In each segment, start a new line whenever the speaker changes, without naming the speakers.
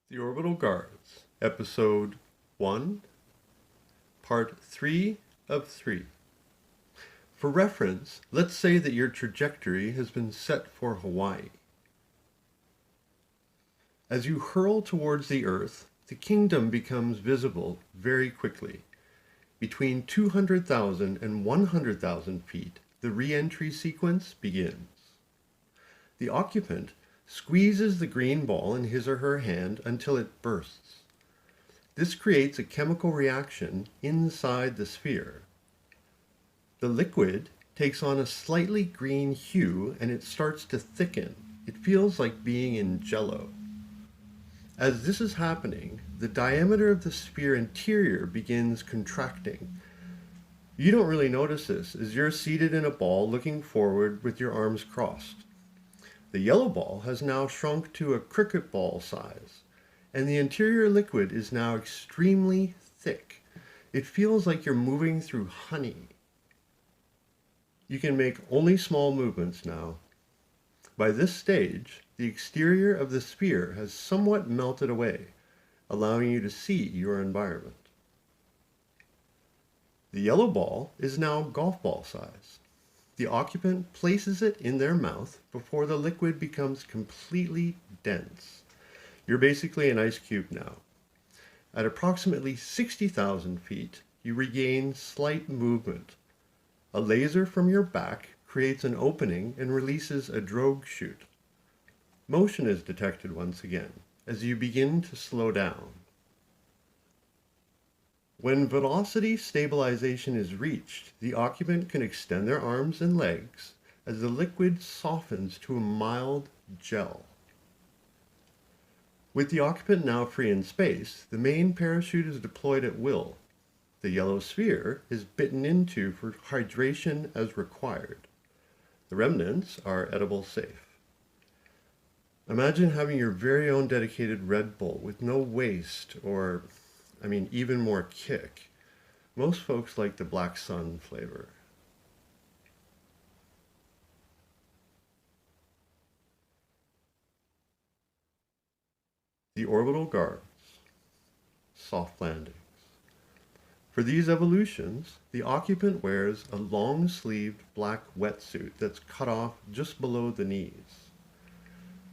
The Orbital Guards, Episode 1, Part 3 of 3. For reference, let's say that your trajectory has been set for Hawaii. As you hurl towards the Earth, the kingdom becomes visible very quickly. Between 200,000 and 100,000 feet, the re-entry sequence begins. The occupant squeezes the green ball in his or her hand until it bursts. This creates a chemical reaction inside the sphere. The liquid takes on a slightly green hue and it starts to thicken. It feels like being in jello. As this is happening, the diameter of the sphere interior begins contracting. You don't really notice this as you're seated in a ball looking forward with your arms crossed. The yellow ball has now shrunk to a cricket ball size, and the interior liquid is now extremely thick. It feels like you're moving through honey. You can make only small movements now. By this stage, the exterior of the sphere has somewhat melted away, allowing you to see your environment. The yellow ball is now golf ball size. The occupant places it in their mouth before the liquid becomes completely dense. You're basically an ice cube now. At approximately 60,000 feet, you regain slight movement. A laser from your back creates an opening and releases a drogue chute. Motion is detected once again as you begin to slow down. When velocity stabilization is reached, the occupant can extend their arms and legs as the liquid softens to a mild gel. With the occupant now free in space, the main parachute is deployed at will. The yellow sphere is bitten into for hydration as required. The remnants are edible safe. Imagine having your very own dedicated Red Bull with no waste or even more kick. Most folks like the Black Sun flavor. The Orbital Guards, soft landings. For these evolutions, the occupant wears a long-sleeved black wetsuit that's cut off just below the knees.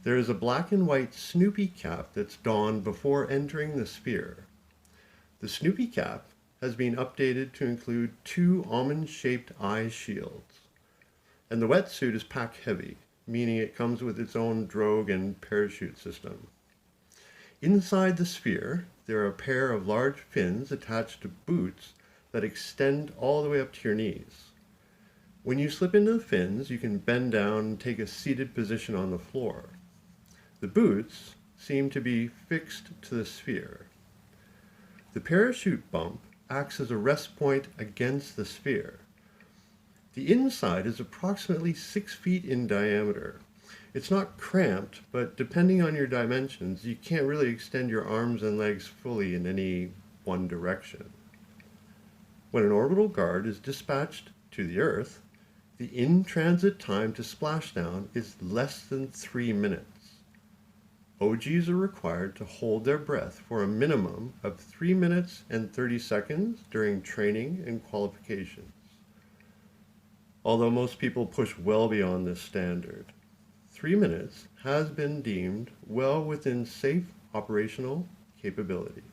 There is a black and white Snoopy cap that's donned before entering the sphere. The Snoopy cap has been updated to include 2 almond-shaped eye shields. And the wetsuit is pack heavy, meaning it comes with its own drogue and parachute system. Inside the sphere, there are a pair of large fins attached to boots that extend all the way up to your knees. When you slip into the fins, you can bend down and take a seated position on the floor. The boots seem to be fixed to the sphere. The parachute bump acts as a rest point against the sphere. The inside is approximately 6 feet in diameter. It's not cramped, but depending on your dimensions, you can't really extend your arms and legs fully in any one direction. When an orbital guard is dispatched to the Earth, the in-transit time to splashdown is less than 3 minutes. OGs are required to hold their breath for a minimum of 3 minutes and 30 seconds during training and qualifications. Although most people push well beyond this standard, 3 minutes has been deemed well within safe operational capability.